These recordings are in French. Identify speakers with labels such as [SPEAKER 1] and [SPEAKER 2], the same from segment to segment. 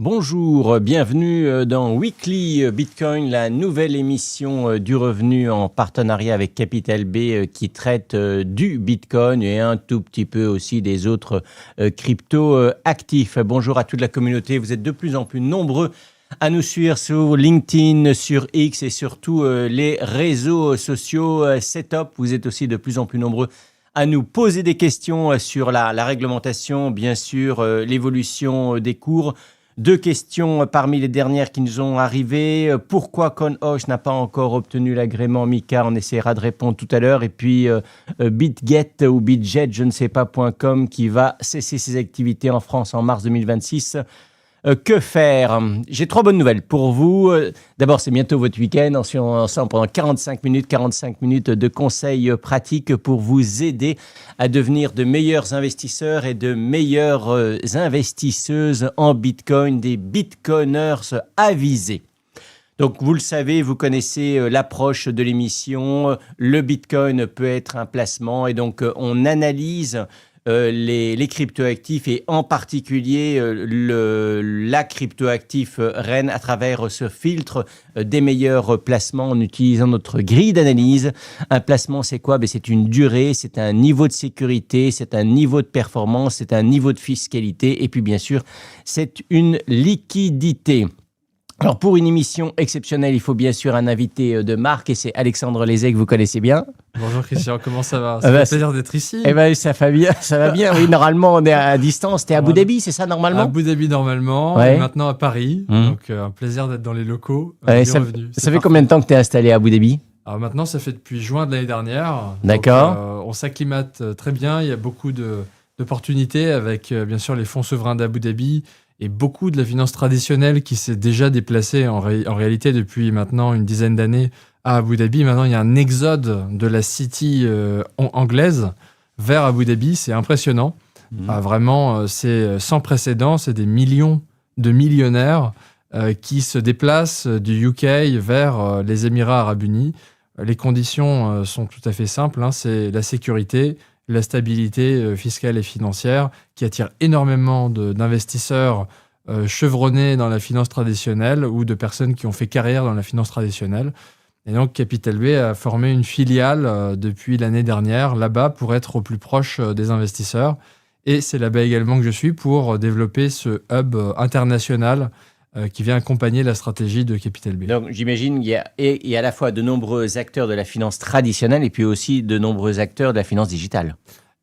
[SPEAKER 1] Bonjour, bienvenue dans Weekly Bitcoin, la nouvelle émission du revenu en partenariat avec Capital B qui traite du Bitcoin et un tout petit peu aussi des autres crypto actifs. Bonjour à toute la communauté, vous êtes de plus en plus nombreux à nous suivre sur LinkedIn, sur X et surtout les réseaux sociaux. C'est top, vous êtes aussi de plus en plus nombreux à nous poser des questions sur la réglementation, bien sûr, l'évolution des cours. Deux questions parmi les dernières qui nous ont arrivées. Pourquoi CoinHosh n'a pas encore obtenu l'agrément MiCA? On essaiera de répondre tout à l'heure. Et puis BitGet ou BitJet, je ne sais pas, .com, qui va cesser ses activités en France en mars 2026. Que faire? J'ai trois bonnes nouvelles pour vous. D'abord, c'est bientôt votre week-end. On est ensemble pendant 45 minutes de conseils pratiques pour vous aider à devenir de meilleurs investisseurs et de meilleures investisseuses en Bitcoin, des Bitcoiners avisés. Donc, vous le savez, vous connaissez l'approche de l'émission. Le Bitcoin peut être un placement et donc on analyse les cryptoactifs et en particulier la cryptoactif reine à travers ce filtre des meilleurs placements en utilisant notre grille d'analyse. Un placement, c'est quoi? C'est une durée, c'est un niveau de sécurité, c'est un niveau de performance, c'est un niveau de fiscalité et puis bien sûr, c'est une liquidité. Alors, pour une émission exceptionnelle, il faut bien sûr un invité de marque et c'est Alexandre Lézé que vous connaissez bien.
[SPEAKER 2] Bonjour Christian, comment ça va? Ça fait plaisir d'être ici.
[SPEAKER 1] Ça va bien. Oui, normalement, on est à distance. T'es à Abu Dhabi, c'est ça, normalement?
[SPEAKER 2] À Abu Dhabi, normalement.
[SPEAKER 1] Ouais.
[SPEAKER 2] Et maintenant à Paris. Donc, un plaisir d'être dans les locaux.
[SPEAKER 1] Ça fait combien de temps que tu es installé à Abu Dhabi?
[SPEAKER 2] Alors maintenant, ça fait depuis juin de l'année dernière.
[SPEAKER 1] D'accord.
[SPEAKER 2] Donc, on s'acclimate très bien. Il y a beaucoup d'opportunités avec, bien sûr, les fonds souverains d'Abu Dhabi et beaucoup de la finance traditionnelle qui s'est déjà déplacée en réalité depuis maintenant une dizaine d'années à Abu Dhabi. Maintenant, il y a un exode de la city anglaise vers Abu Dhabi. C'est impressionnant. Vraiment, c'est sans précédent. C'est des millions de millionnaires qui se déplacent du UK vers les Émirats arabes unis. Les conditions sont tout à fait simples. C'est la sécurité, la stabilité fiscale et financière qui attire énormément d'investisseurs chevronnés dans la finance traditionnelle ou de personnes qui ont fait carrière dans la finance traditionnelle. Et donc, Capital B a formé une filiale depuis l'année dernière là-bas pour être au plus proche des investisseurs. Et c'est là-bas également que je suis pour développer ce hub international qui vient accompagner la stratégie de Capital B.
[SPEAKER 1] Donc, j'imagine qu'il y a à la fois de nombreux acteurs de la finance traditionnelle et puis aussi de nombreux acteurs de la finance digitale.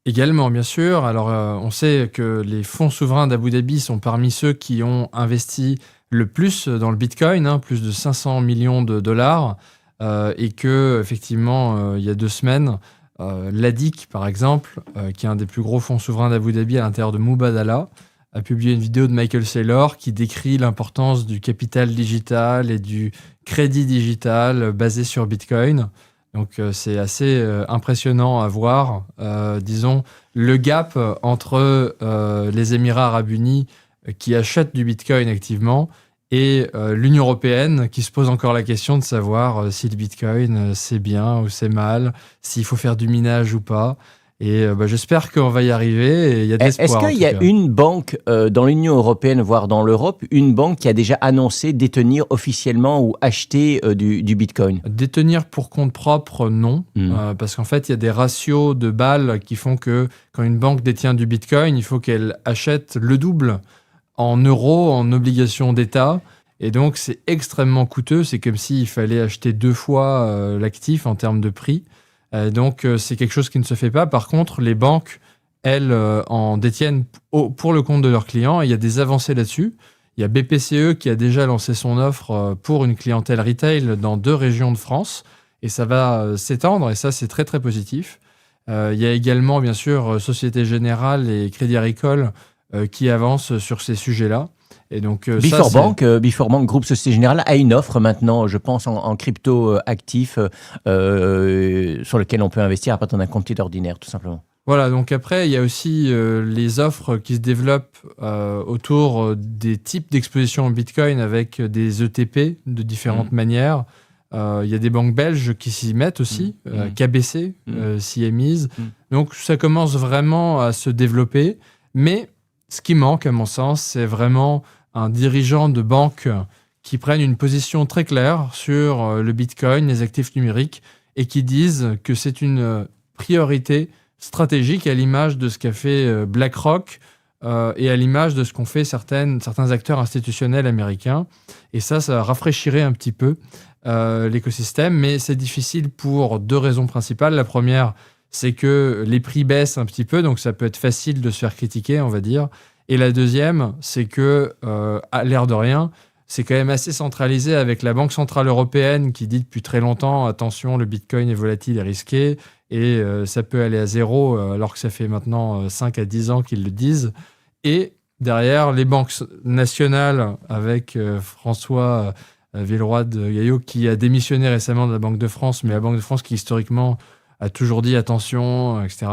[SPEAKER 2] Également, bien sûr. Alors, on sait que les fonds souverains d'Abu Dhabi sont parmi ceux qui ont investi le plus dans le Bitcoin, plus de 500 millions de dollars, et que effectivement, il y a 2 semaines, l'ADIC, par exemple, qui est un des plus gros fonds souverains d'Abu Dhabi à l'intérieur de Mubadala, a publié une vidéo de Michael Saylor qui décrit l'importance du capital digital et du crédit digital basé sur Bitcoin. Donc, c'est assez impressionnant à voir. Disons, le gap entre les Émirats arabes unis qui achètent du Bitcoin activement et l'Union européenne qui se pose encore la question de savoir si le Bitcoin c'est bien ou c'est mal, s'il faut faire du minage ou pas. Et j'espère qu'on va y arriver et il y a de l'espoir.
[SPEAKER 1] Est-ce qu'il y a une banque dans l'Union européenne, voire dans l'Europe, une banque qui a déjà annoncé détenir officiellement ou acheter du Bitcoin?
[SPEAKER 2] Détenir pour compte propre, non. Parce qu'en fait, il y a des ratios de balles qui font que quand une banque détient du Bitcoin, il faut qu'elle achète le double en euros, en obligations d'État. Et donc, c'est extrêmement coûteux. C'est comme s'il fallait acheter 2 fois l'actif en termes de prix. Donc, c'est quelque chose qui ne se fait pas. Par contre, les banques, elles, en détiennent pour le compte de leurs clients. Et il y a des avancées là-dessus. Il y a BPCE qui a déjà lancé son offre pour une clientèle retail dans 2 régions de France. Et ça va s'étendre. Et ça, c'est très, très positif. Il y a également, bien sûr, Société Générale et Crédit Agricole qui avancent sur ces sujets-là. Et donc,
[SPEAKER 1] Before Bank, groupe Société Générale, a une offre maintenant, je pense, en crypto actif sur lequel on peut investir à partir d'un compte titre ordinaire, tout simplement.
[SPEAKER 2] Voilà, donc après, il y a aussi les offres qui se développent autour des types d'exposition en Bitcoin avec des ETP de différentes manières. Il y a des banques belges qui s'y mettent aussi, KBC s'y est mise. Donc ça commence vraiment à se développer, mais ce qui manque à mon sens, c'est vraiment un dirigeant de banque qui prenne une position très claire sur le Bitcoin, les actifs numériques, et qui disent que c'est une priorité stratégique à l'image de ce qu'a fait BlackRock et à l'image de ce qu'ont fait certains acteurs institutionnels américains. Et ça rafraîchirait un petit peu l'écosystème, mais c'est difficile pour 2 raisons principales. La première, c'est que les prix baissent un petit peu, donc ça peut être facile de se faire critiquer, on va dire. Et la deuxième, c'est que, à l'air de rien, c'est quand même assez centralisé avec la Banque Centrale Européenne qui dit depuis très longtemps, attention, le Bitcoin est volatile et risqué, et ça peut aller à zéro, alors que ça fait maintenant 5 à 10 ans qu'ils le disent. Et derrière, les banques nationales, avec François Villeroy de Gaillot, qui a démissionné récemment de la Banque de France, mais la Banque de France qui historiquement a toujours dit attention, etc.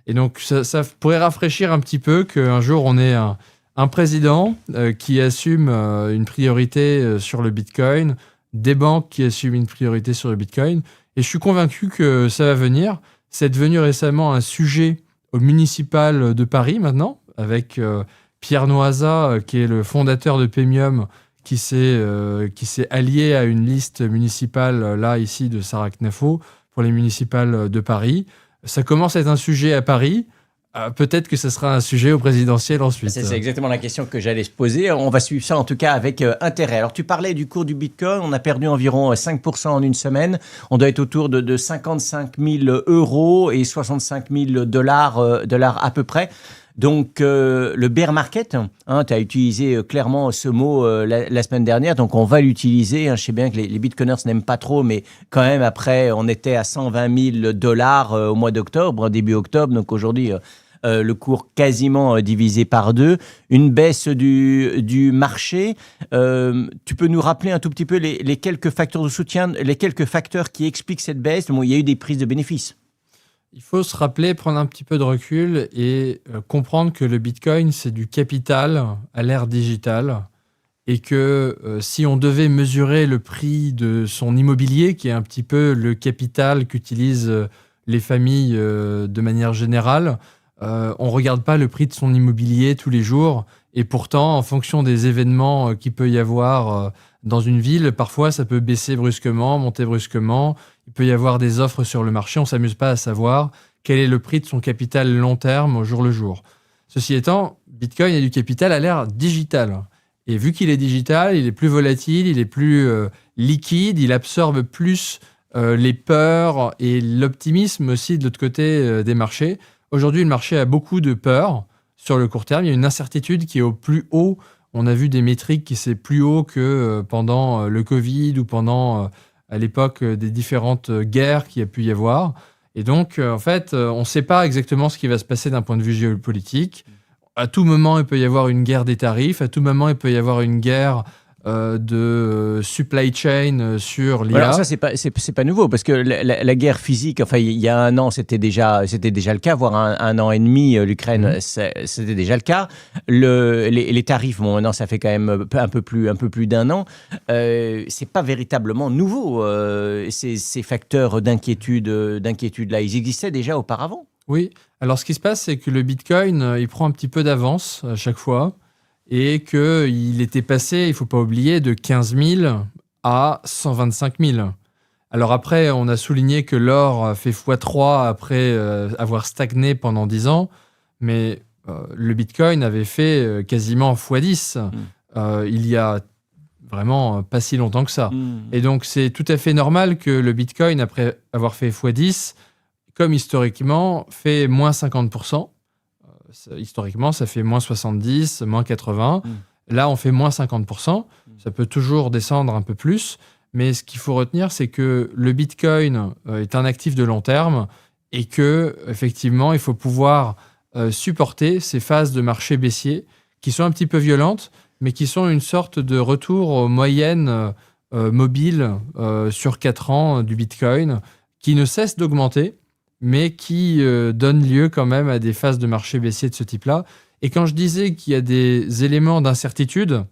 [SPEAKER 2] Et donc, ça pourrait rafraîchir un petit peu qu'un jour, on ait un président qui assume une priorité sur le Bitcoin, des banques qui assument une priorité sur le Bitcoin. Et je suis convaincu que ça va venir. C'est devenu récemment un sujet au municipal de Paris maintenant, avec Pierre Noisa, qui est le fondateur de Paymium, qui s'est allié à une liste municipale, là, ici, de Sarah Knafo, pour les municipales de Paris. Ça commence à être un sujet à Paris. Peut-être que ce sera un sujet au présidentiel ensuite.
[SPEAKER 1] C'est exactement la question que j'allais se poser. On va suivre ça en tout cas avec intérêt. Alors tu parlais du cours du Bitcoin. On a perdu environ 5% en une semaine. On doit être autour de 55 000 euros et 65 000 dollars à peu près. Donc le bear market, tu as utilisé clairement ce mot la semaine dernière, donc on va l'utiliser. Je sais bien que les bitcoiners n'aiment pas trop, mais quand même après on était à 120 000 dollars au mois d'octobre, début octobre, donc aujourd'hui le cours quasiment divisé par 2, une baisse du marché. Tu peux nous rappeler un tout petit peu les quelques facteurs de soutien, les quelques facteurs qui expliquent cette baisse? Bon, il y a eu des prises de bénéfices.
[SPEAKER 2] Il faut se rappeler, prendre un petit peu de recul et comprendre que le Bitcoin, c'est du capital à l'ère digitale et que si on devait mesurer le prix de son immobilier, qui est un petit peu le capital qu'utilisent les familles de manière générale, on ne regarde pas le prix de son immobilier tous les jours. Et pourtant, en fonction des événements qu'il peut y avoir dans une ville, parfois ça peut baisser brusquement, monter brusquement. Il peut y avoir des offres sur le marché. On ne s'amuse pas à savoir quel est le prix de son capital long terme au jour le jour. Ceci étant, Bitcoin a du capital à l'ère digitale. Et vu qu'il est digital, il est plus volatile, il est plus liquide, il absorbe plus les peurs et l'optimisme aussi de l'autre côté des marchés. Aujourd'hui, le marché a beaucoup de peurs sur le court terme. Il y a une incertitude qui est au plus haut. On a vu des métriques qui sont plus haut que pendant le Covid ou pendant, à l'époque, des différentes guerres qu'il y a pu y avoir. Et donc, en fait, on ne sait pas exactement ce qui va se passer d'un point de vue géopolitique. À tout moment, il peut y avoir une guerre des tarifs. À tout moment, il peut y avoir une guerre de supply chain sur l'IA.
[SPEAKER 1] Alors ça, c'est pas nouveau, parce que la guerre physique, enfin, il y a un an, c'était déjà le cas, voire un an et demi, l'Ukraine, c'était déjà le cas. Les tarifs, bon, maintenant, ça fait quand même un peu plus d'un an. C'est pas véritablement nouveau, ces facteurs d'inquiétude-là. Ils existaient déjà auparavant.
[SPEAKER 2] Oui. Alors, ce qui se passe, c'est que le Bitcoin, il prend un petit peu d'avance à chaque fois. Et qu'il était passé, il ne faut pas oublier, de 15 000 à 125 000. Alors après, on a souligné que l'or fait x3 après avoir stagné pendant 10 ans, mais le Bitcoin avait fait quasiment x10 il y a vraiment pas si longtemps que ça. Et donc, c'est tout à fait normal que le Bitcoin, après avoir fait x10, comme historiquement, fait moins 50%. Historiquement, ça fait moins 70, moins 80. Là, on fait moins 50%. Ça peut toujours descendre un peu plus. Mais ce qu'il faut retenir, c'est que le Bitcoin est un actif de long terme et que, effectivement, il faut pouvoir supporter ces phases de marché baissier qui sont un petit peu violentes, mais qui sont une sorte de retour aux moyennes mobiles sur 4 ans du Bitcoin, qui ne cessent d'augmenter, mais qui donne lieu quand même à des phases de marché baissier de ce type-là. Et quand je disais qu'il y a des éléments d'incertitude,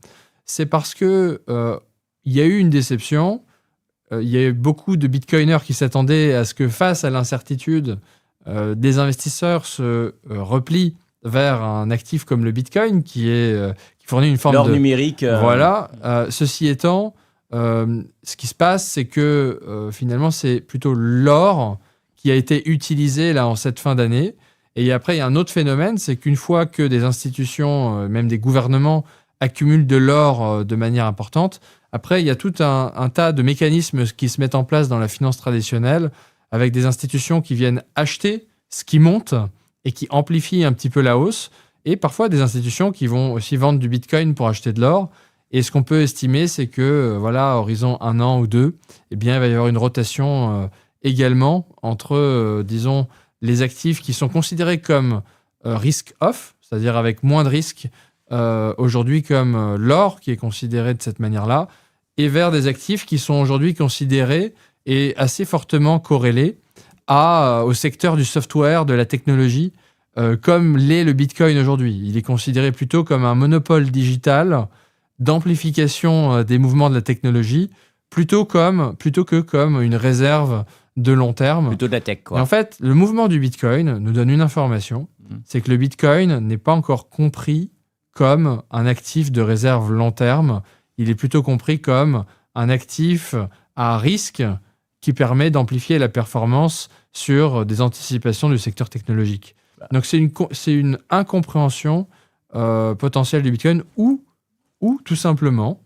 [SPEAKER 2] c'est parce que il y a eu une déception. Il y a eu beaucoup de bitcoiners qui s'attendaient à ce que face à l'incertitude, des investisseurs se replient vers un actif comme le Bitcoin, qui fournit une forme
[SPEAKER 1] l'or
[SPEAKER 2] de...
[SPEAKER 1] numérique.
[SPEAKER 2] Voilà. Ceci étant, ce qui se passe, c'est que finalement, c'est plutôt l'or qui a été utilisé là en cette fin d'année. Et après, il y a un autre phénomène, c'est qu'une fois que des institutions, même des gouvernements, accumulent de l'or de manière importante, après, il y a tout un tas de mécanismes qui se mettent en place dans la finance traditionnelle, avec des institutions qui viennent acheter ce qui monte et qui amplifie un petit peu la hausse, et parfois des institutions qui vont aussi vendre du Bitcoin pour acheter de l'or. Et ce qu'on peut estimer, c'est que, voilà, à horizon 1 an ou 2, eh bien, il va y avoir une rotation également entre, disons, les actifs qui sont considérés comme risk-off, c'est-à-dire avec moins de risques aujourd'hui, comme l'or, qui est considéré de cette manière-là, et vers des actifs qui sont aujourd'hui considérés et assez fortement corrélés au secteur du software, de la technologie, comme l'est le Bitcoin aujourd'hui. Il est considéré plutôt comme un monopole digital d'amplification des mouvements de la technologie, plutôt que comme une réserve de long terme.
[SPEAKER 1] Plutôt de la tech, quoi.
[SPEAKER 2] Et en fait, le mouvement du Bitcoin nous donne une information, c'est que le Bitcoin n'est pas encore compris comme un actif de réserve long terme. Il est plutôt compris comme un actif à risque qui permet d'amplifier la performance sur des anticipations du secteur technologique. Donc c'est une incompréhension potentielle du Bitcoin ou tout simplement,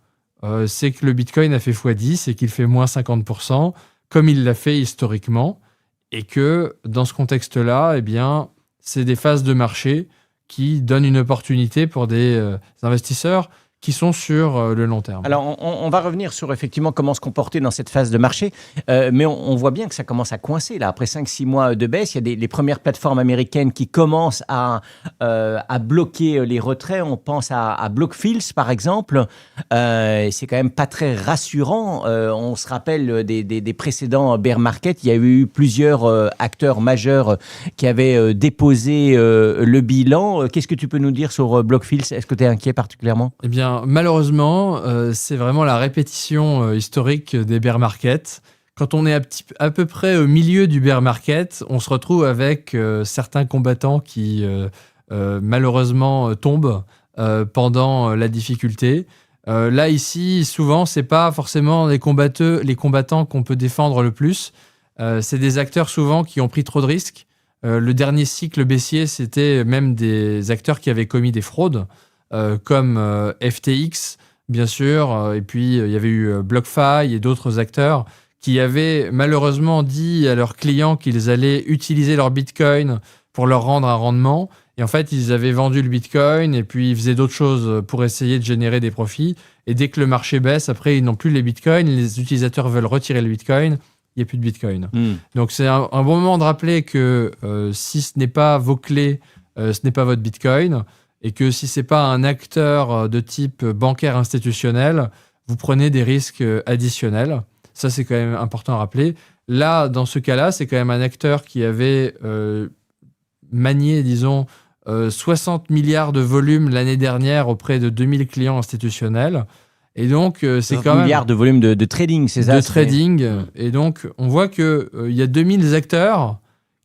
[SPEAKER 2] c'est que le Bitcoin a fait x10 et qu'il fait moins 50%, comme il l'a fait historiquement, et que dans ce contexte-là, eh bien, c'est des phases de marché qui donnent une opportunité pour des investisseurs qui sont sur le long terme.
[SPEAKER 1] Alors, on va revenir sur effectivement comment se comporter dans cette phase de marché, mais on voit bien que ça commence à coincer. Là, après 5-6 mois de baisse, il y a les premières plateformes américaines qui commencent à bloquer les retraits. On pense à Blockfields, par exemple. C'est quand même pas très rassurant. On se rappelle des précédents bear market. Il y a eu plusieurs acteurs majeurs qui avaient déposé le bilan. Qu'est-ce que tu peux nous dire sur Blockfields? Est-ce que tu es inquiet particulièrement?
[SPEAKER 2] Eh bien, malheureusement, c'est vraiment la répétition historique des bear markets. Quand on est à peu près au milieu du bear market, on se retrouve avec certains combattants qui malheureusement tombent pendant la difficulté. Là, ici, souvent, c'est pas forcément les combattants qu'on peut défendre le plus. C'est des acteurs souvent qui ont pris trop de risques. Le dernier cycle baissier, c'était même des acteurs qui avaient commis des fraudes. Comme FTX, bien sûr, et puis il y avait eu BlockFi et d'autres acteurs qui avaient malheureusement dit à leurs clients qu'ils allaient utiliser leur Bitcoin pour leur rendre un rendement. Et en fait, ils avaient vendu le Bitcoin et puis ils faisaient d'autres choses pour essayer de générer des profits. Et dès que le marché baisse, après, ils n'ont plus les Bitcoins, les utilisateurs veulent retirer le Bitcoin, il n'y a plus de Bitcoin. Donc c'est un bon moment de rappeler que si ce n'est pas vos clés, ce n'est pas votre Bitcoin. Et que si ce n'est pas un acteur de type bancaire institutionnel, vous prenez des risques additionnels. Ça, c'est quand même important à rappeler. Là, dans ce cas-là, c'est quand même un acteur qui avait manié, disons, 60 milliards de volume l'année dernière auprès de 2000 clients institutionnels. Et donc, c'est quand même...
[SPEAKER 1] milliards de volume de trading, c'est ça?
[SPEAKER 2] De trading. Et donc, on voit qu'il y a 2000 acteurs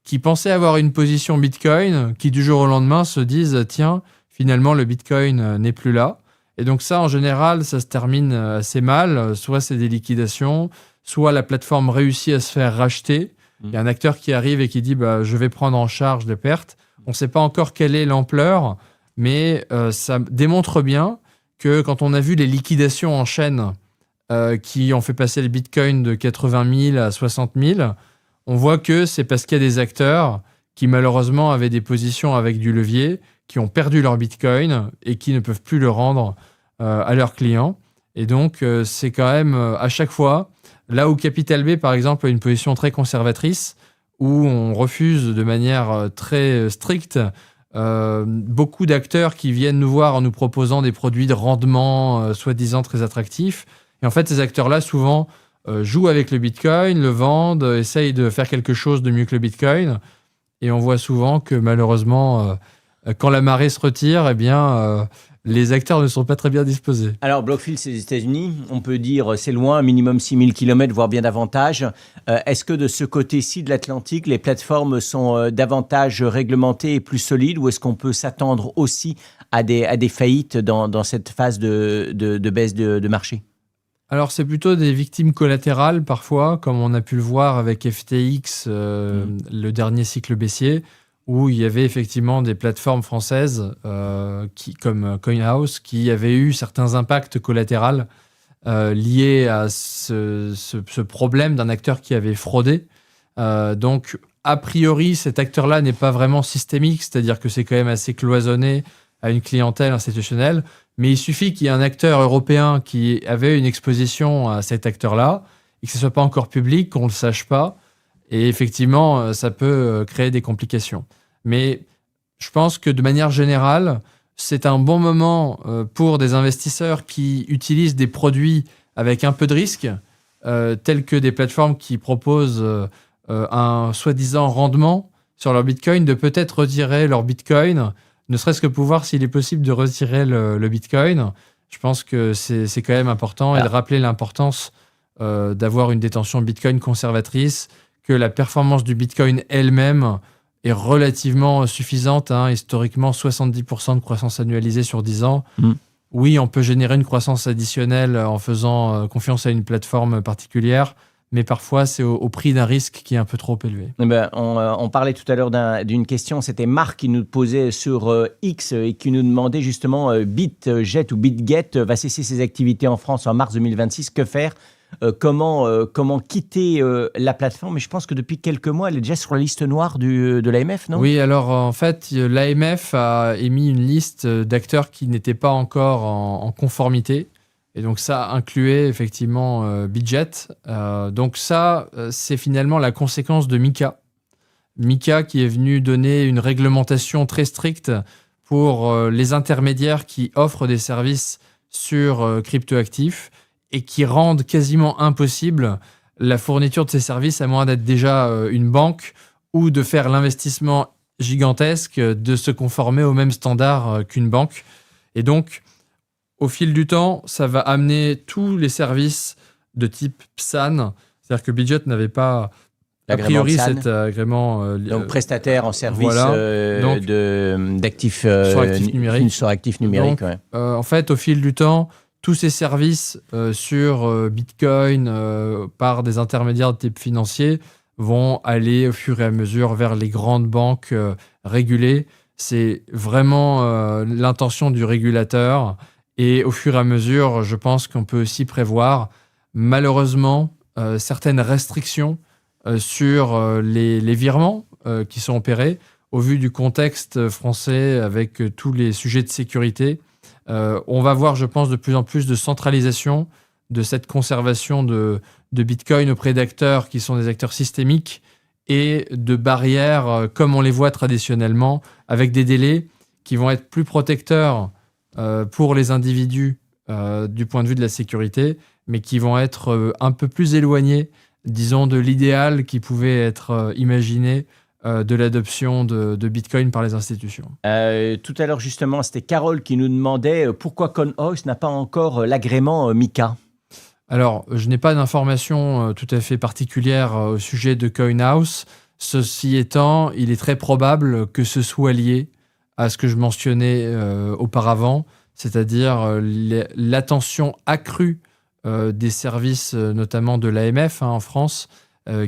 [SPEAKER 2] qui pensaient avoir une position Bitcoin, qui du jour au lendemain se disent « Tiens, finalement, le Bitcoin n'est plus là. » Et donc ça, en général, ça se termine assez mal. Soit c'est des liquidations, soit la plateforme réussit à se faire racheter. Il y a un acteur qui arrive et qui dit je vais prendre en charge les pertes. On ne sait pas encore quelle est l'ampleur, mais ça démontre bien que quand on a vu les liquidations en chaîne qui ont fait passer le Bitcoin de 80 000 à 60 000, on voit que c'est parce qu'il y a des acteurs qui malheureusement avaient des positions avec du levier, qui ont perdu leur Bitcoin et qui ne peuvent plus le rendre à leurs clients. Et donc, c'est quand même à chaque fois, là où Capital B, par exemple, a une position très conservatrice, où on refuse de manière très stricte beaucoup d'acteurs qui viennent nous voir en nous proposant des produits de rendement soi-disant très attractifs. Et en fait, ces acteurs-là, souvent, jouent avec le Bitcoin, le vendent, essayent de faire quelque chose de mieux que le Bitcoin. Et on voit souvent que malheureusement... quand la marée se retire, eh bien, les acteurs ne sont pas très bien disposés.
[SPEAKER 1] Alors, Blockfield, c'est les États-Unis. On peut dire c'est loin, minimum 6000 km, voire bien davantage. Est-ce que de ce côté-ci de l'Atlantique, les plateformes sont davantage réglementées et plus solides, ou est-ce qu'on peut s'attendre aussi à des faillites dans cette phase de baisse de marché?
[SPEAKER 2] Alors, c'est plutôt des victimes collatérales parfois, comme on a pu le voir avec FTX, le dernier cycle baissier, où il y avait effectivement des plateformes françaises comme CoinHouse qui avaient eu certains impacts collatéraux liés à ce problème d'un acteur qui avait fraudé. Donc, a priori, cet acteur-là n'est pas vraiment systémique, c'est-à-dire que c'est quand même assez cloisonné à une clientèle institutionnelle. Mais il suffit qu'il y ait un acteur européen qui avait une exposition à cet acteur-là et que ce ne soit pas encore public, qu'on ne le sache pas. Et effectivement, ça peut créer des complications. Mais je pense que de manière générale, c'est un bon moment pour des investisseurs qui utilisent des produits avec un peu de risque, tels que des plateformes qui proposent un soi-disant rendement sur leur Bitcoin, de peut-être retirer leur Bitcoin, ne serait-ce que pour voir s'il est possible de retirer le Bitcoin. Je pense que c'est quand même important et de rappeler l'importance d'avoir une détention Bitcoin conservatrice, que la performance du Bitcoin elle-même est relativement suffisante. Historiquement, 70% de croissance annualisée sur 10 ans. Oui, on peut générer une croissance additionnelle en faisant confiance à une plateforme particulière, mais parfois, c'est au prix d'un risque qui est un peu trop élevé.
[SPEAKER 1] On parlait tout à l'heure d'une question, c'était Marc qui nous posait sur X et qui nous demandait justement BitGet ou BitGet va cesser ses activités en France en mars 2026. Que faire? Comment quitter la plateforme? Mais je pense que depuis quelques mois, elle est déjà sur la liste noire de l'AMF, non?
[SPEAKER 2] Oui, alors en fait, l'AMF a émis une liste d'acteurs qui n'étaient pas encore en conformité. Et donc ça incluait effectivement BitGet. Donc ça, c'est finalement la conséquence de MiCA. MiCA qui est venu donner une réglementation très stricte pour les intermédiaires qui offrent des services sur cryptoactifs et qui rendent quasiment impossible la fourniture de ces services à moins d'être déjà une banque ou de faire l'investissement gigantesque de se conformer aux mêmes standards qu'une banque. Et donc, au fil du temps, ça va amener tous les services de type PSAN, c'est-à-dire que BitGet n'avait pas a priori cet agrément.
[SPEAKER 1] Donc prestataire en service
[SPEAKER 2] voilà.
[SPEAKER 1] d'actifs
[SPEAKER 2] numériques.
[SPEAKER 1] Sur actifs numériques.
[SPEAKER 2] Donc, ouais. En fait, au fil du temps, tous ces services sur Bitcoin par des intermédiaires de type financier vont aller au fur et à mesure vers les grandes banques régulées. C'est vraiment l'intention du régulateur. Et au fur et à mesure, je pense qu'on peut aussi prévoir, malheureusement, certaines restrictions sur les virements qui sont opérés. Au vu du contexte français avec tous les sujets de sécurité, on va voir, je pense, de plus en plus de centralisation de cette conservation de Bitcoin auprès d'acteurs qui sont des acteurs systémiques et de barrières comme on les voit traditionnellement, avec des délais qui vont être plus protecteurs pour les individus du point de vue de la sécurité, mais qui vont être un peu plus éloignés, disons, de l'idéal qui pouvait être imaginé de l'adoption de Bitcoin par les institutions.
[SPEAKER 1] Tout à l'heure, justement, c'était Carole qui nous demandait pourquoi CoinHouse n'a pas encore l'agrément MiCA.
[SPEAKER 2] Alors, je n'ai pas d'informations tout à fait particulières au sujet de CoinHouse. Ceci étant, il est très probable que ce soit lié à ce que je mentionnais auparavant, c'est-à-dire l'attention accrue des services, notamment de l'AMF en France,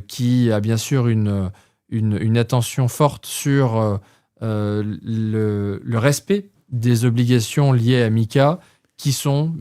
[SPEAKER 2] qui a bien sûr une attention forte sur le respect des obligations liées à MiCA, qui sont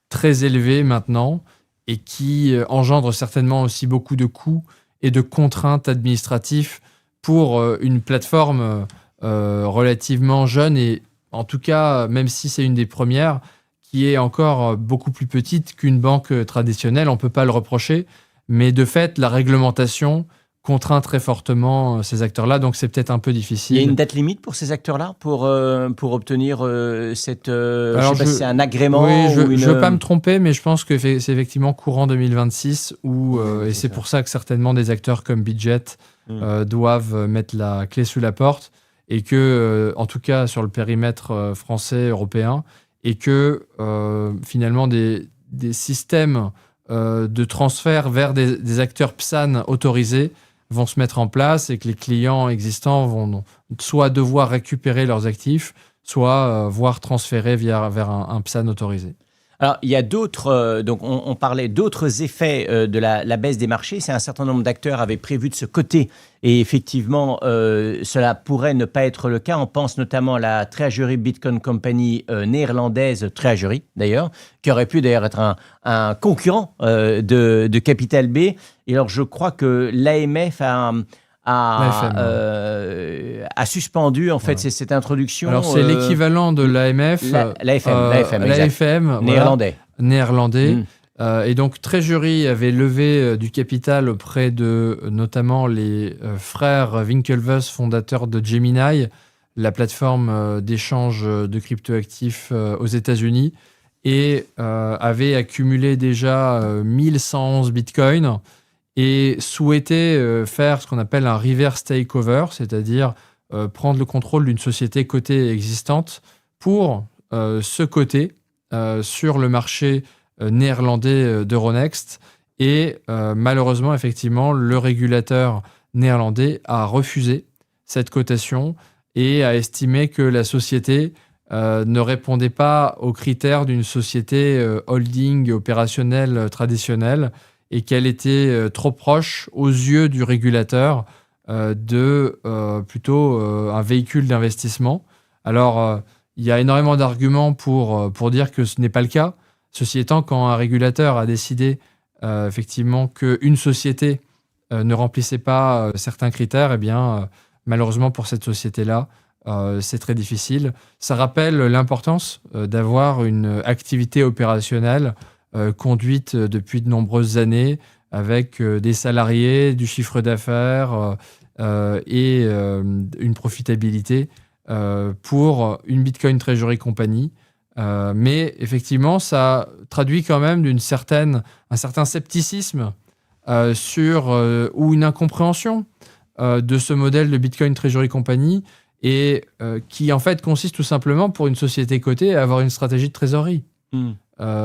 [SPEAKER 2] très élevées maintenant et qui engendrent certainement aussi beaucoup de coûts et de contraintes administratives pour une plateforme relativement jeune et en tout cas, même si c'est une des premières, qui est encore beaucoup plus petite qu'une banque traditionnelle, on ne peut pas le reprocher, mais de fait, la réglementation contraint très fortement ces acteurs-là, donc c'est peut-être un peu difficile.
[SPEAKER 1] Il y a une date limite pour ces acteurs-là pour obtenir cette... Alors je sais pas si c'est un agrément
[SPEAKER 2] oui, je
[SPEAKER 1] ne
[SPEAKER 2] veux pas me tromper, mais je pense que c'est effectivement courant 2026, et c'est pour ça que certainement des acteurs comme BitGet doivent mettre la clé sous la porte. et que, en tout cas sur le périmètre français, européen, et que finalement des systèmes de transfert vers des acteurs PSAN autorisés vont se mettre en place et que les clients existants vont soit devoir récupérer leurs actifs, soit voir transférer vers un PSAN autorisé.
[SPEAKER 1] Alors, il y a d'autres, donc on parlait d'autres effets de la baisse des marchés. C'est un certain nombre d'acteurs avaient prévu de ce côté. Et effectivement, cela pourrait ne pas être le cas. On pense notamment à la Treasury Bitcoin Company néerlandaise, Treasury d'ailleurs, qui aurait pu d'ailleurs être un concurrent de Capital B. Et alors, je crois que l'AMF a suspendu en fait cette introduction.
[SPEAKER 2] Alors c'est l'équivalent de l'AMF,
[SPEAKER 1] l'AFM
[SPEAKER 2] néerlandais. Et donc Treasury avait levé du capital auprès de notamment les frères Winklevoss, fondateurs de Gemini, la plateforme d'échange de cryptoactifs aux États-Unis, et avait accumulé déjà 1111 bitcoins. Et souhaitait faire ce qu'on appelle un reverse takeover, c'est-à-dire prendre le contrôle d'une société cotée existante pour se coter sur le marché néerlandais d'Euronext. Et malheureusement, effectivement, le régulateur néerlandais a refusé cette cotation et a estimé que la société ne répondait pas aux critères d'une société holding opérationnelle traditionnelle, et qu'elle était trop proche aux yeux du régulateur de plutôt un véhicule d'investissement. Alors, il y a énormément d'arguments pour dire que ce n'est pas le cas. Ceci étant, quand un régulateur a décidé effectivement qu'une société ne remplissait pas certains critères, eh bien, malheureusement pour cette société-là, c'est très difficile. Ça rappelle l'importance d'avoir une activité opérationnelle conduite depuis de nombreuses années avec des salariés, du chiffre d'affaires et une profitabilité pour une Bitcoin Treasury Company. Mais effectivement, ça traduit quand même un certain scepticisme ou une incompréhension de ce modèle de Bitcoin Treasury Company et qui en fait consiste tout simplement pour une société cotée à avoir une stratégie de trésorerie.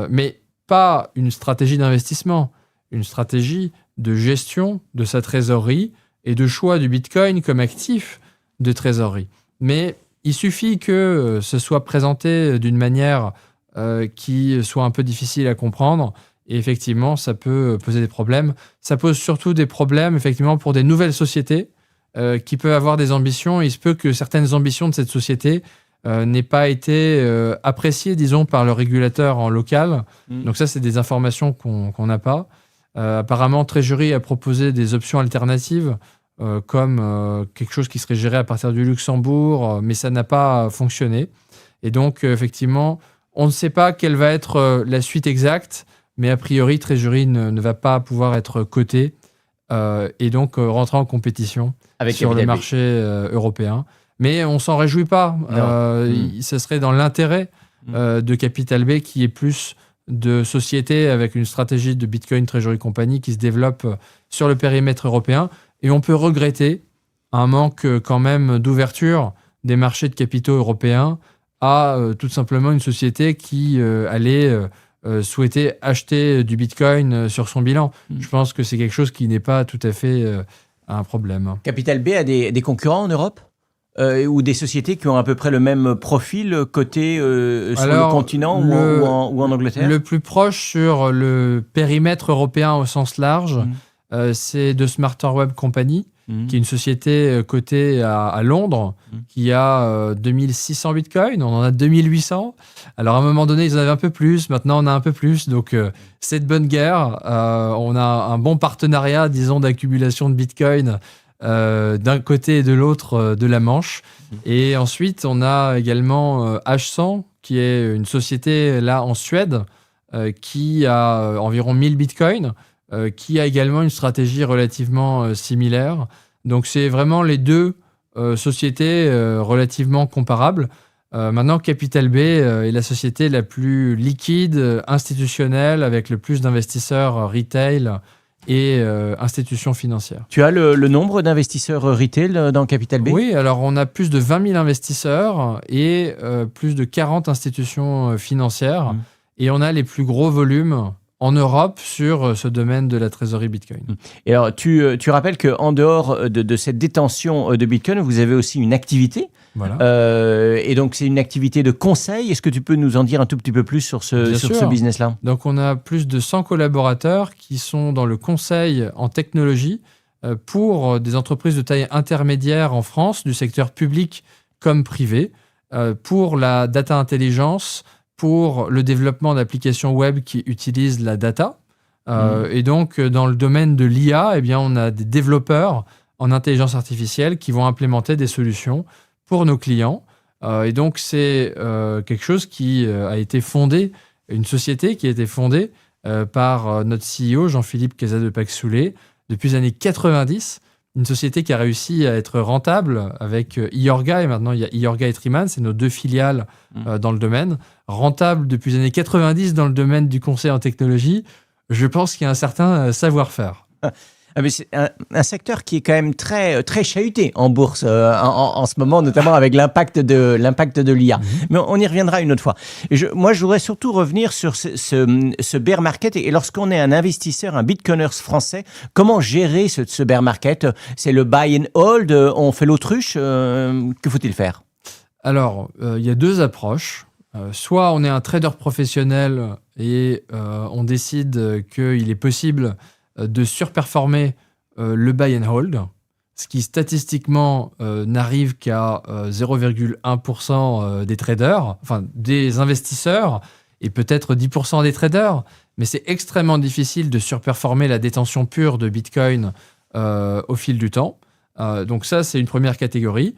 [SPEAKER 2] Mais pas une stratégie d'investissement, une stratégie de gestion de sa trésorerie et de choix du Bitcoin comme actif de trésorerie. Mais il suffit que ce soit présenté d'une manière qui soit un peu difficile à comprendre et effectivement, ça peut poser des problèmes. Ça pose surtout des problèmes effectivement pour des nouvelles sociétés qui peuvent avoir des ambitions. Il se peut que certaines ambitions de cette société n'aient pas été appréciées, disons, par le régulateur en local. Donc ça, c'est des informations qu'on n'a pas. Apparemment, Treasury a proposé des options alternatives comme quelque chose qui serait géré à partir du Luxembourg, mais ça n'a pas fonctionné. Et donc, effectivement, on ne sait pas quelle va être la suite exacte, mais a priori, Treasury ne va pas pouvoir être coté et donc rentrer en compétition sur le marché européen. Mais on ne s'en réjouit pas. Ce serait dans l'intérêt de Capital B qui est plus de sociétés avec une stratégie de Bitcoin Treasury Company qui se développe sur le périmètre européen. Et on peut regretter un manque quand même d'ouverture des marchés de capitaux européens à tout simplement une société qui allait souhaiter acheter du Bitcoin sur son bilan. Je pense que c'est quelque chose qui n'est pas tout à fait un problème.
[SPEAKER 1] Capital B a des concurrents en Europe ou des sociétés qui ont à peu près le même profil côté sur le continent ou en Angleterre?
[SPEAKER 2] Le plus proche sur le périmètre européen au sens large, c'est de Smarter Web Company, qui est une société cotée à Londres, qui a 2600 bitcoins. On en a 2800. Alors, à un moment donné, ils en avaient un peu plus. Maintenant, on a un peu plus. Donc, c'est de bonne guerre. On a un bon partenariat, disons, d'accumulation de bitcoins d'un côté et de l'autre de la Manche. Et ensuite, on a également H100, qui est une société, là, en Suède, qui a environ 1000 bitcoins, qui a également une stratégie relativement similaire. Donc, c'est vraiment les deux sociétés relativement comparables. Maintenant, Capital B est la société la plus liquide, institutionnelle, avec le plus d'investisseurs retail et institutions financières.
[SPEAKER 1] Tu as le nombre d'investisseurs retail dans Capital B?
[SPEAKER 2] Oui, alors on a plus de 20 000 investisseurs et plus de 40 institutions financières. Et on a les plus gros volumes en Europe sur ce domaine de la trésorerie Bitcoin.
[SPEAKER 1] Et alors, tu rappelles qu'en dehors de cette détention de Bitcoin, vous avez aussi une activité.
[SPEAKER 2] Voilà.
[SPEAKER 1] Et donc, c'est une activité de conseil. Est-ce que tu peux nous en dire un tout petit peu plus sur ce business-là?
[SPEAKER 2] Donc, on a plus de 100 collaborateurs qui sont dans le conseil en technologie pour des entreprises de taille intermédiaire en France, du secteur public comme privé, pour la data intelligence, pour le développement d'applications web qui utilisent la data. Et donc, dans le domaine de l'IA, eh bien, on a des développeurs en intelligence artificielle qui vont implémenter des solutions pour nos clients. Et donc, c'est quelque chose qui a été fondé, une société qui a été fondée par notre CEO, Jean-Philippe Casadepag-Soulé, depuis les années 90. Une société qui a réussi à être rentable avec Iorga, et maintenant il y a Iorga et Triman, c'est nos deux filiales dans le domaine. Rentable depuis les années 90 dans le domaine du conseil en technologie, je pense qu'il y a un certain savoir-faire.
[SPEAKER 1] Mais c'est un secteur qui est quand même très, très chahuté en bourse en ce moment, notamment avec l'impact de l'IA. Mais on y reviendra une autre fois. Moi, je voudrais surtout revenir sur ce bear market. Et lorsqu'on est un investisseur, un bitcoiner français, comment gérer ce bear market? C'est le buy and hold? On fait l'autruche? Que faut-il faire?
[SPEAKER 2] Alors, il y a deux approches. Soit on est un trader professionnel et on décide qu'il est possible de surperformer le buy and hold, ce qui statistiquement n'arrive qu'à 0,1% des traders, enfin des investisseurs, et peut-être 10% des traders, mais c'est extrêmement difficile de surperformer la détention pure de Bitcoin au fil du temps. Donc ça, c'est une première catégorie.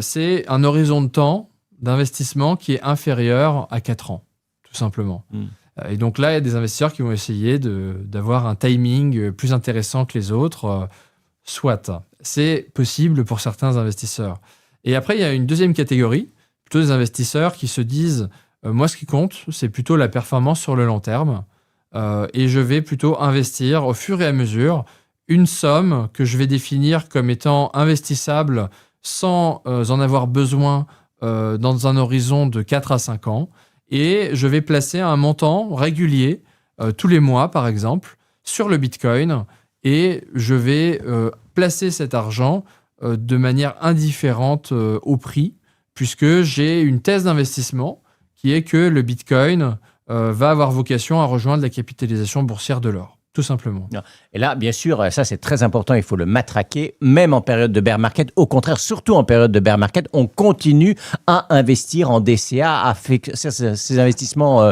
[SPEAKER 2] C'est un horizon de temps d'investissement qui est inférieur à 4 ans, tout simplement. Et donc là, il y a des investisseurs qui vont essayer d'avoir un timing plus intéressant que les autres. Soit. C'est possible pour certains investisseurs. Et après, il y a une deuxième catégorie, plutôt des investisseurs qui se disent moi, ce qui compte, c'est plutôt la performance sur le long terme. Et je vais plutôt investir au fur et à mesure une somme que je vais définir comme étant investissable sans en avoir besoin dans un horizon de 4 à 5 ans. Et je vais placer un montant régulier, tous les mois par exemple, sur le Bitcoin, et je vais placer cet argent de manière indifférente au prix, puisque j'ai une thèse d'investissement qui est que le Bitcoin va avoir vocation à rejoindre la capitalisation boursière de l'or. Tout simplement.
[SPEAKER 1] Et là, bien sûr, ça c'est très important, il faut le matraquer, même en période de bear market. Au contraire, surtout en période de bear market, on continue à investir en DCA, à faire ces investissements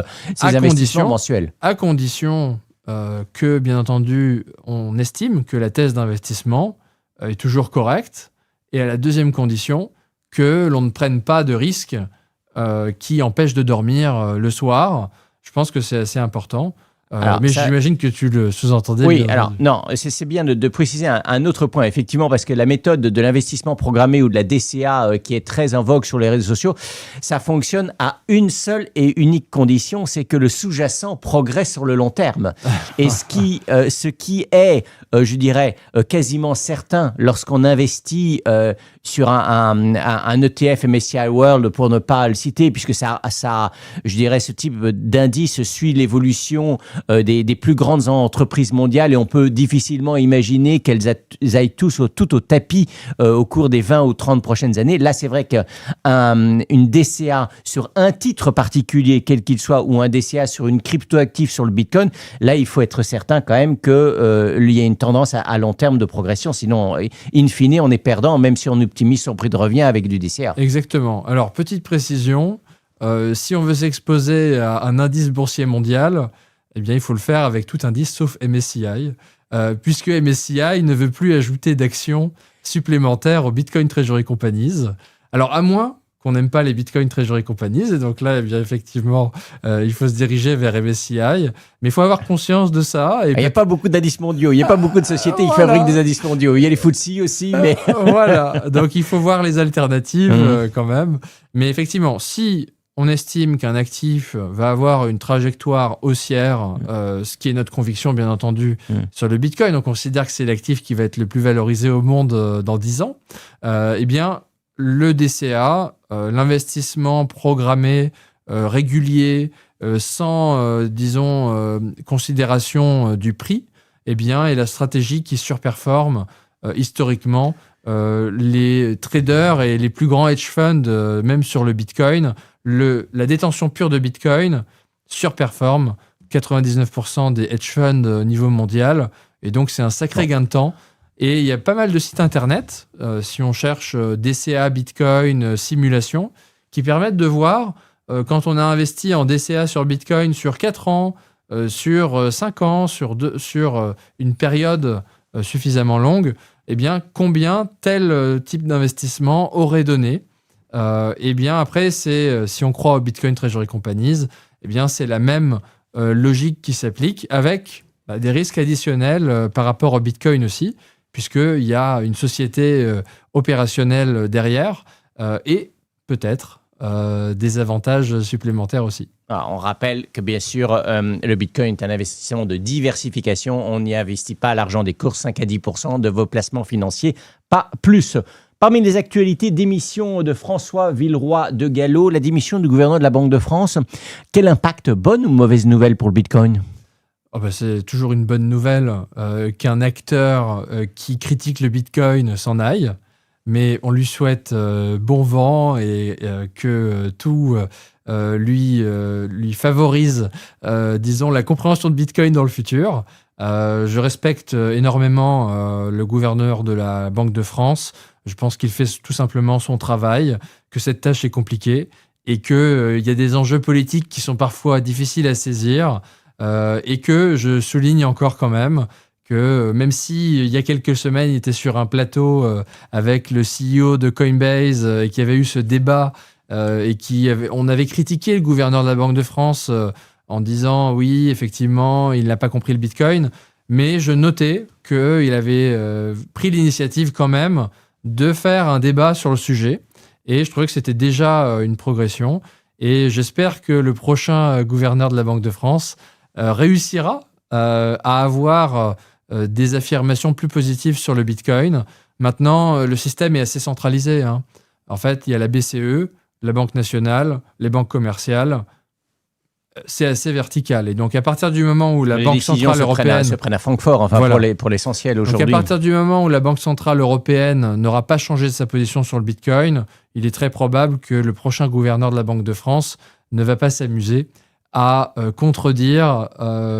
[SPEAKER 1] mensuels.
[SPEAKER 2] À condition que, bien entendu, on estime que la thèse d'investissement est toujours correcte, et à la deuxième condition, que l'on ne prenne pas de risques qui empêchent de dormir le soir. Je pense que c'est assez important. Mais j'imagine que tu le sous-entendais.
[SPEAKER 1] Oui, alors non, c'est bien de préciser un autre point, effectivement, parce que la méthode de l'investissement programmé ou de la DCA qui est très en vogue sur les réseaux sociaux, ça fonctionne à une seule et unique condition, c'est que le sous-jacent progresse sur le long terme. Et ce qui est, je dirais, quasiment certain lorsqu'on investit sur un ETF MSCI World, pour ne pas le citer, puisque ça, je dirais, ce type d'indice suit l'évolution des plus grandes entreprises mondiales, et on peut difficilement imaginer qu'elles aillent tout au tapis au cours des 20 ou 30 prochaines années. Là, c'est vrai qu'une DCA sur un titre particulier, quel qu'il soit, ou un DCA sur une cryptoactive sur le Bitcoin, là, il faut être certain quand même qu'il y a une tendance à long terme de progression. Sinon, in fine, on est perdant, même si on optimise son prix de revient avec du DCA.
[SPEAKER 2] Exactement. Alors, petite précision, si on veut s'exposer à un indice boursier mondial, eh bien, il faut le faire avec tout indice sauf MSCI, puisque MSCI ne veut plus ajouter d'actions supplémentaires aux Bitcoin Treasury Companies. Alors, à moins qu'on n'aime pas les Bitcoin Treasury Companies, et donc là, eh bien, effectivement, il faut se diriger vers MSCI, mais il faut avoir conscience de ça.
[SPEAKER 1] Il n'y a pas beaucoup d'indices mondiaux, il n'y a pas beaucoup de sociétés qui fabriquent des indices mondiaux. Il y a les FTSE aussi, mais...
[SPEAKER 2] Voilà, donc il faut voir les alternatives quand même. Mais effectivement, si on estime qu'un actif va avoir une trajectoire haussière, ce qui est notre conviction, bien entendu, sur le Bitcoin. On considère que c'est l'actif qui va être le plus valorisé au monde dans 10 ans. Eh bien, le DCA, l'investissement programmé, régulier, sans, considération du prix, eh bien, est la stratégie qui surperforme historiquement les traders et les plus grands hedge funds, même sur le Bitcoin. La détention pure de Bitcoin surperforme 99% des hedge funds au niveau mondial. Et donc, c'est un sacré gain de temps. Et il y a pas mal de sites internet, si on cherche DCA, Bitcoin, simulation, qui permettent de voir quand on a investi en DCA sur Bitcoin sur 4 ans, sur 5 ans, sur une période suffisamment longue, eh bien, combien tel type d'investissement aurait donné. Eh bien, après, si on croit au Bitcoin Treasury Companies, eh bien, c'est la même logique qui s'applique avec des risques additionnels par rapport au Bitcoin aussi, puisqu'il y a une société opérationnelle derrière et peut-être des avantages supplémentaires aussi.
[SPEAKER 1] On rappelle que bien sûr, le Bitcoin est un investissement de diversification. On n'y investit pas l'argent des courses, 5 à 10% de vos placements financiers, pas plus. Parmi les actualités, démission de François Villeroy de Galhau, la démission du gouverneur de la Banque de France. Quel impact, bonne ou mauvaise nouvelle pour le Bitcoin ?
[SPEAKER 2] C'est toujours une bonne nouvelle qu'un acteur qui critique le Bitcoin s'en aille, mais on lui souhaite bon vent et que tout lui favorise, la compréhension de Bitcoin dans le futur. Je respecte énormément le gouverneur de la Banque de France. Je pense qu'il fait tout simplement son travail, que cette tâche est compliquée et qu'il y a des enjeux politiques qui sont parfois difficiles à saisir. Et que je souligne encore quand même que même si il y a quelques semaines, il était sur un plateau avec le CEO de Coinbase et qu'il y avait eu ce débat et on avait critiqué le gouverneur de la Banque de France en disant oui, effectivement, il n'a pas compris le Bitcoin, mais je notais qu'il avait pris l'initiative quand même de faire un débat sur le sujet et je trouvais que c'était déjà une progression et j'espère que le prochain gouverneur de la Banque de France réussira à avoir des affirmations plus positives sur le Bitcoin. Maintenant, le système est assez centralisé. En fait, il y a la BCE, la Banque nationale, les banques commerciales. C'est assez vertical. Et donc, à partir du moment où la Banque centrale européenne
[SPEAKER 1] se prennent à Francfort, voilà. pour l'essentiel aujourd'hui.
[SPEAKER 2] Donc, à partir du moment où la Banque centrale européenne n'aura pas changé sa position sur le Bitcoin, il est très probable que le prochain gouverneur de la Banque de France ne va pas s'amuser à contredire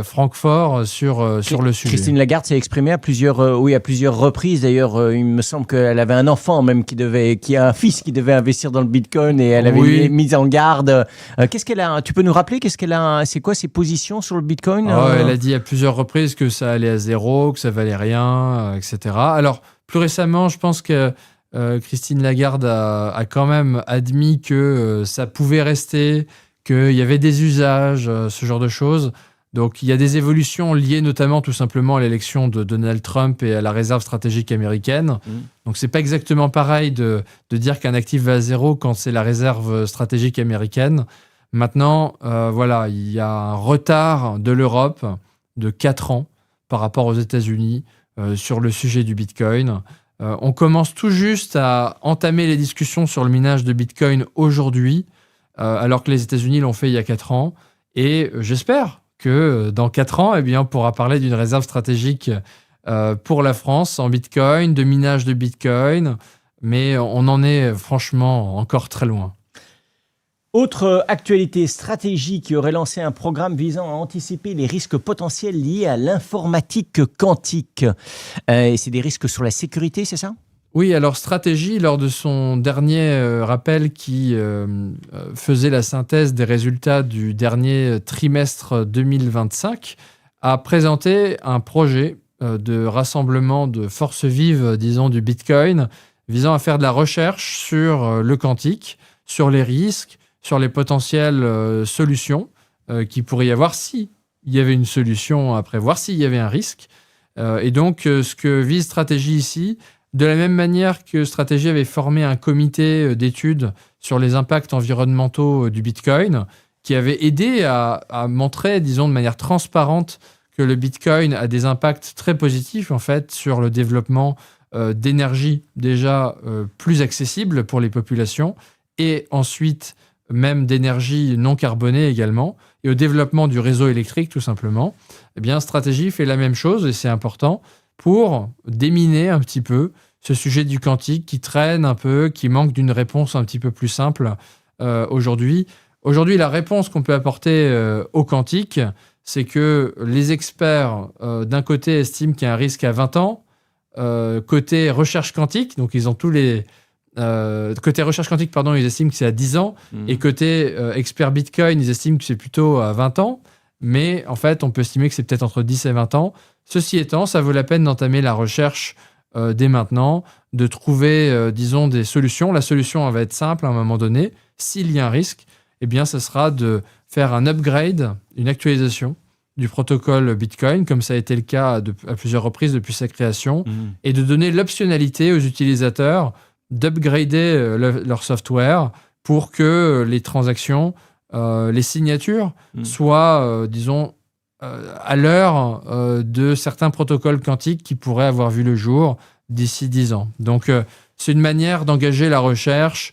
[SPEAKER 2] Francfort sur le sujet.
[SPEAKER 1] Christine Lagarde s'est exprimée à plusieurs reprises. D'ailleurs, il me semble qu'elle avait un enfant même qui a un fils qui devait investir dans le Bitcoin et elle avait mis en garde. Qu'est-ce qu'elle a ? Tu peux nous rappeler c'est quoi ses positions sur le Bitcoin ?
[SPEAKER 2] Elle a dit à plusieurs reprises que ça allait à zéro, que ça valait rien, etc. Alors, plus récemment, je pense que Christine Lagarde a quand même admis que ça pouvait rester, qu'il y avait des usages, ce genre de choses. Donc, il y a des évolutions liées notamment tout simplement à l'élection de Donald Trump et à la réserve stratégique américaine. Donc, c'est pas exactement pareil de dire qu'un actif va à zéro quand c'est la réserve stratégique américaine. Maintenant, il y a un retard de l'Europe de 4 ans par rapport aux États-Unis sur le sujet du Bitcoin. On commence tout juste à entamer les discussions sur le minage de Bitcoin aujourd'hui, alors que les États-Unis l'ont fait il y a 4 ans. Et j'espère que dans 4 ans, on pourra parler d'une réserve stratégique pour la France en Bitcoin, de minage de Bitcoin, mais on en est franchement encore très loin.
[SPEAKER 1] Autre actualité, Stratégie qui aurait lancé un programme visant à anticiper les risques potentiels liés à l'informatique quantique. Et c'est des risques sur la sécurité, c'est ça ?
[SPEAKER 2] Oui, alors Stratégie, lors de son dernier rappel qui faisait la synthèse des résultats du dernier trimestre 2025, a présenté un projet de rassemblement de forces vives, disons, du Bitcoin, visant à faire de la recherche sur le quantique, sur les risques, sur les potentielles solutions qu'il pourrait y avoir s'il y avait une solution à prévoir, s'il y avait un risque. Et donc, ce que vise Stratégie ici, De la même manière que Stratégie avait formé un comité d'études sur les impacts environnementaux du Bitcoin, qui avait aidé à montrer, disons, de manière transparente que le Bitcoin a des impacts très positifs, en fait, sur le développement d'énergie déjà plus accessible pour les populations, et ensuite même d'énergie non carbonée également, et au développement du réseau électrique, tout simplement. Eh bien, Stratégie fait la même chose, et c'est important, pour déminer un petit peu ce sujet du quantique qui traîne un peu, qui manque d'une réponse un petit peu plus simple aujourd'hui. Aujourd'hui, la réponse qu'on peut apporter au quantique, c'est que les experts, d'un côté, estiment qu'il y a un risque à 20 ans, côté recherche quantique, donc ils ont tous les... côté recherche quantique, pardon, ils estiment que c'est à 10 ans, et côté expert Bitcoin, ils estiment que c'est plutôt à 20 ans, mais en fait, on peut estimer que c'est peut-être entre 10 et 20 ans. Ceci étant, ça vaut la peine d'entamer la recherche dès maintenant, de trouver, disons, des solutions. La solution, elle va être simple à un moment donné. S'il y a un risque, eh bien, ce sera de faire un upgrade, une actualisation du protocole Bitcoin, comme ça a été le cas à plusieurs reprises depuis sa création, et de donner l'optionnalité aux utilisateurs d'upgrader leur software pour que les transactions, les signatures soient, disons, à l'heure de certains protocoles quantiques qui pourraient avoir vu le jour d'ici 10 ans. Donc, c'est une manière d'engager la recherche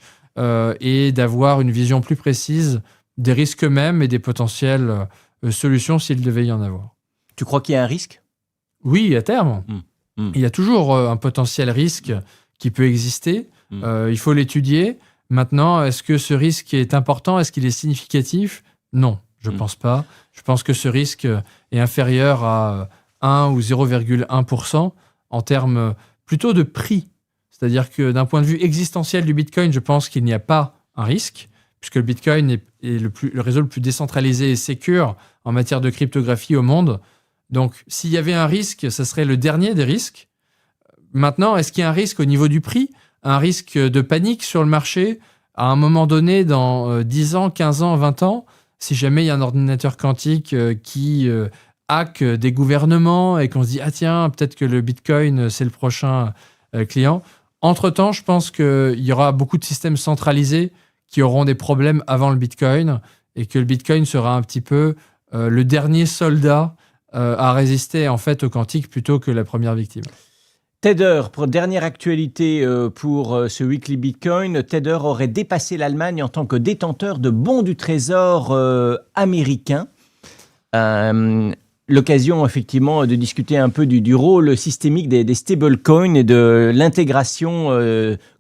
[SPEAKER 2] et d'avoir une vision plus précise des risques eux-mêmes et des potentielles solutions s'il devait y en avoir.
[SPEAKER 1] Tu crois qu'il y a un risque ?
[SPEAKER 2] Oui, à terme. Il y a toujours un potentiel risque qui peut exister. Il faut l'étudier. Maintenant, est-ce que ce risque est important ? Est-ce qu'il est significatif ? Non, je ne pense pas. Je pense que ce risque est inférieur à 1 ou 0,1% en termes plutôt de prix. C'est-à-dire que d'un point de vue existentiel du Bitcoin, je pense qu'il n'y a pas un risque, puisque le Bitcoin est le réseau le plus décentralisé et sécure en matière de cryptographie au monde. Donc, s'il y avait un risque, ce serait le dernier des risques. Maintenant, est-ce qu'il y a un risque au niveau du prix ? Un risque de panique sur le marché à un moment donné, dans 10 ans, 15 ans, 20 ans, si jamais il y a un ordinateur quantique qui hack des gouvernements et qu'on se dit « Ah tiens, peut-être que le Bitcoin, c'est le prochain client ». Entre-temps, je pense qu'il y aura beaucoup de systèmes centralisés qui auront des problèmes avant le Bitcoin et que le Bitcoin sera un petit peu le dernier soldat à résister en fait au quantique plutôt que la première victime.
[SPEAKER 1] Tether, pour dernière actualité pour ce Weekly Bitcoin, Tether aurait dépassé l'Allemagne en tant que détenteur de bons du trésor américain. L'occasion effectivement de discuter un peu du rôle systémique des stablecoins et de l'intégration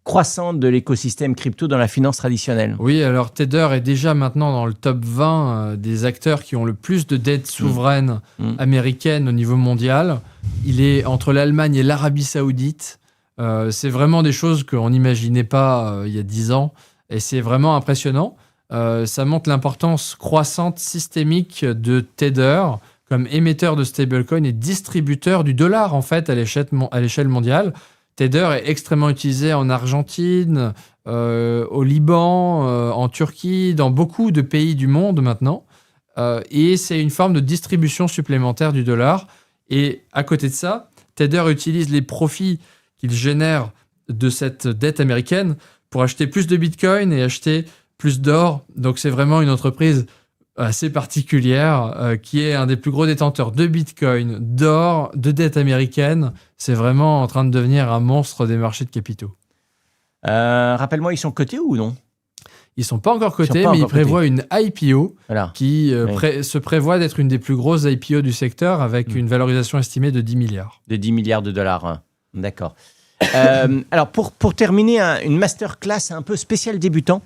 [SPEAKER 1] croissante de l'écosystème crypto dans la finance traditionnelle.
[SPEAKER 2] Oui, alors Tether est déjà maintenant dans le top 20 des acteurs qui ont le plus de dettes souveraines américaines au niveau mondial. Il est entre l'Allemagne et l'Arabie Saoudite. C'est vraiment des choses qu'on n'imaginait pas il y a 10 ans et c'est vraiment impressionnant. Ça montre l'importance croissante systémique de Tether comme émetteur de stablecoin et distributeur du dollar en fait à l'échelle mondiale. Tether est extrêmement utilisé en Argentine, au Liban, en Turquie, dans beaucoup de pays du monde maintenant. Et c'est une forme de distribution supplémentaire du dollar. Et à côté de ça, Tether utilise les profits qu'il génère de cette dette américaine pour acheter plus de Bitcoin et acheter plus d'or. Donc c'est vraiment une entreprise assez particulière, qui est un des plus gros détenteurs de Bitcoin, d'or, de dette américaine. C'est vraiment en train de devenir un monstre des marchés de capitaux.
[SPEAKER 1] Rappelle-moi, ils sont cotés ou non ?
[SPEAKER 2] Ils ne sont pas encore cotés, mais ils prévoient une IPO qui se prévoit d'être une des plus grosses IPO du secteur avec une valorisation estimée de 10 milliards.
[SPEAKER 1] De 10 milliards de dollars, hein. D'accord. Alors, pour terminer, une masterclass un peu spéciale débutant.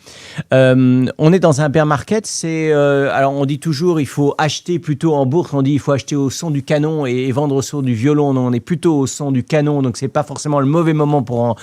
[SPEAKER 1] On est dans un bear market. Alors, on dit toujours il faut acheter plutôt en bourse. On dit il faut acheter au son du canon et vendre au son du violon. Non, on est plutôt au son du canon, donc c'est pas forcément le mauvais moment pour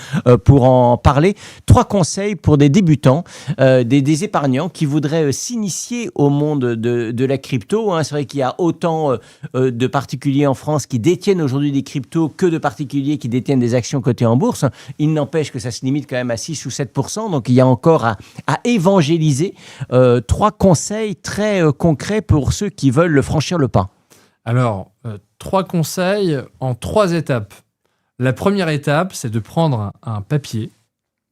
[SPEAKER 1] en parler. 3 conseils pour des débutants, des épargnants qui voudraient s'initier au monde de la crypto. Hein. C'est vrai qu'il y a autant de particuliers en France qui détiennent aujourd'hui des cryptos que de particuliers qui détiennent des actions cotées en bourse. Il n'empêche que ça se limite quand même à 6 ou 7%, donc il y a encore à évangéliser. 3 conseils très concrets pour ceux qui veulent franchir le pas.
[SPEAKER 2] Alors, 3 conseils en 3 étapes. La première étape, c'est de prendre un papier,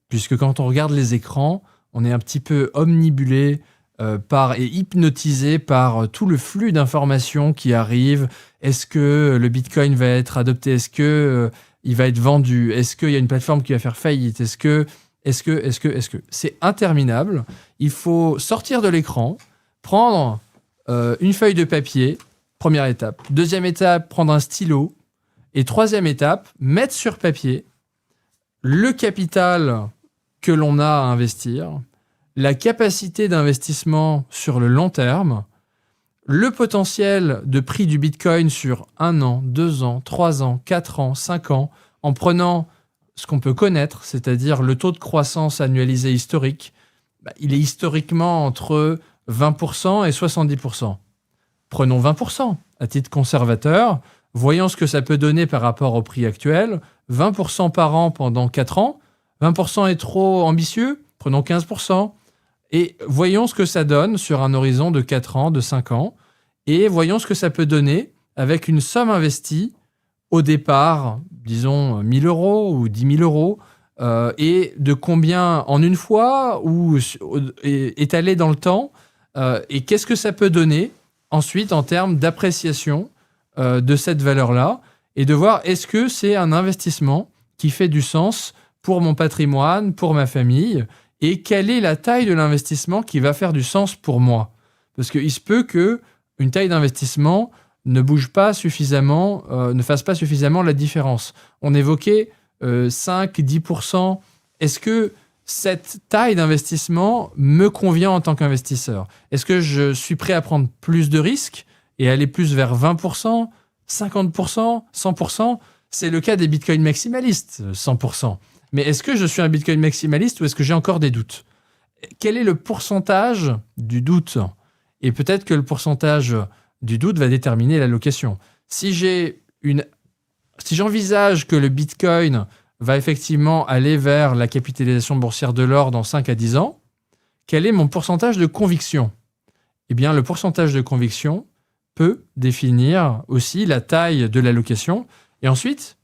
[SPEAKER 2] puisque quand on regarde les écrans, on est un petit peu omnibulé et hypnotisé par tout le flux d'informations qui arrivent. Est-ce que le Bitcoin va être adopté? Est-ce que il va être vendu? Est-ce qu'il y a une plateforme qui va faire faillite? Est-ce que c'est interminable. Il faut sortir de l'écran, prendre une feuille de papier, première étape. Deuxième étape, prendre un stylo. Et troisième étape, mettre sur papier le capital que l'on a à investir, la capacité d'investissement sur le long terme, le potentiel de prix du Bitcoin sur 1 an, 2 ans, 3 ans, 4 ans, 5 ans, en prenant ce qu'on peut connaître, c'est-à-dire le taux de croissance annualisé historique. Il est historiquement entre 20% et 70%. Prenons 20% à titre conservateur. Voyons ce que ça peut donner par rapport au prix actuel. 20% par an pendant 4 ans. 20% est trop ambitieux. Prenons 15%. Et voyons ce que ça donne sur un horizon de 4 ans, de 5 ans. Et voyons ce que ça peut donner avec une somme investie au départ, disons 1 000 euros ou 10 000 euros. Et de combien en une fois ou étalé dans le temps. Et qu'est-ce que ça peut donner ensuite en termes d'appréciation de cette valeur-là, et de voir est-ce que c'est un investissement qui fait du sens pour mon patrimoine, pour ma famille, et quelle est la taille de l'investissement qui va faire du sens pour moi. Parce qu'il se peut qu'une taille d'investissement ne bouge pas suffisamment, ne fasse pas suffisamment la différence. On évoquait 5-10%. Est-ce que cette taille d'investissement me convient en tant qu'investisseur? Est-ce que je suis prêt à prendre plus de risques et aller plus vers 20%, 50%, 100%? C'est le cas des bitcoins maximalistes, 100%. Mais est-ce que je suis un bitcoin maximaliste ou est-ce que j'ai encore des doutes? Quel est le pourcentage du doute? Et peut-être que le pourcentage du doute va déterminer l'allocation. Si j'envisage que le bitcoin va effectivement aller vers la capitalisation boursière de l'or dans 5 à 10 ans, quel est mon pourcentage de conviction? Eh bien, le pourcentage de conviction peut définir aussi la taille de l'allocation. Et ensuite,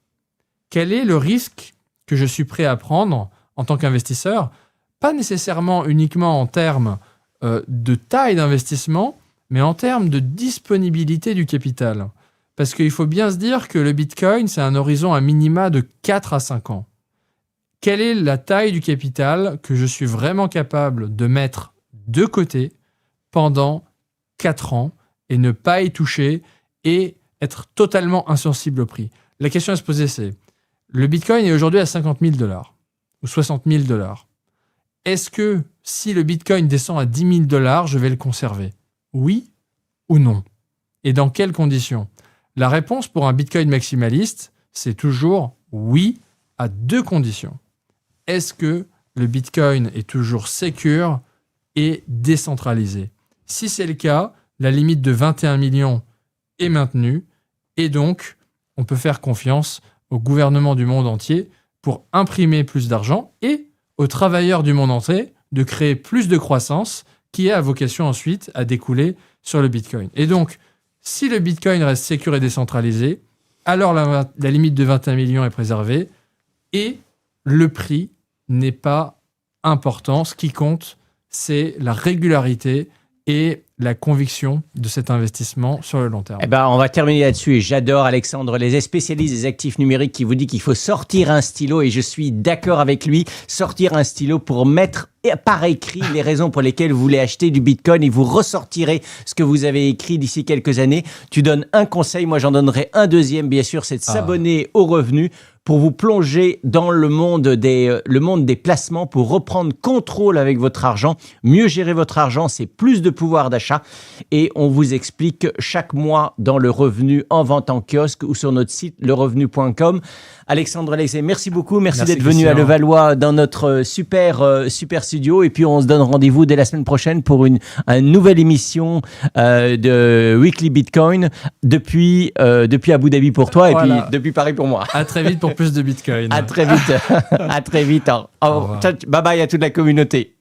[SPEAKER 2] quel est le risque que je suis prêt à prendre en tant qu'investisseur? Pas nécessairement uniquement en termes de taille d'investissement, mais en termes de disponibilité du capital. Parce qu'il faut bien se dire que le Bitcoin, c'est un horizon à minima de 4 à 5 ans. Quelle est la taille du capital que je suis vraiment capable de mettre de côté pendant 4 ans et ne pas y toucher et être totalement insensible au prix? La question à se poser, c'est le Bitcoin est aujourd'hui à 50 000 $ ou 60 000 $. Est-ce que si le Bitcoin descend à 10 000 $, je vais le conserver? Oui ou non? Et dans quelles conditions? La réponse pour un Bitcoin maximaliste, c'est toujours oui à 2 conditions. Est-ce que le Bitcoin est toujours sécure et décentralisé? Si c'est le cas, la limite de 21 millions est maintenue et donc on peut faire confiance au gouvernement du monde entier pour imprimer plus d'argent et aux travailleurs du monde entier de créer plus de croissance qui a vocation ensuite à découler sur le Bitcoin. Et donc, si le Bitcoin reste sécure et décentralisé, alors la limite de 21 millions est préservée et le prix n'est pas important. Ce qui compte, c'est la régularité et la conviction de cet investissement sur le long terme.
[SPEAKER 1] Eh ben, on va terminer là-dessus. Et j'adore Alexandre, les spécialistes des actifs numériques qui vous dit qu'il faut sortir un stylo, et je suis d'accord avec lui, sortir un stylo pour mettre par écrit les raisons pour lesquelles vous voulez acheter du Bitcoin, et vous ressortirez ce que vous avez écrit d'ici quelques années. Tu donnes un conseil, moi j'en donnerai un deuxième, bien sûr, c'est de s'abonner au Revenu pour vous plonger dans le monde des placements, pour reprendre contrôle avec votre argent, mieux gérer votre argent, c'est plus de pouvoir d'achat. Et on vous explique chaque mois dans le Revenu en vente en kiosque ou sur notre site lerevenu.com. Alexandre Lexé, merci beaucoup. Merci d'être venu à Levallois dans notre super studio. Et puis on se donne rendez-vous dès la semaine prochaine pour une nouvelle émission de Weekly Bitcoin depuis Abu Dhabi pour toi, voilà. Et puis depuis Paris pour moi.
[SPEAKER 2] À très vite pour plus de Bitcoin.
[SPEAKER 1] À très vite. À très vite. Bye bye à toute la communauté.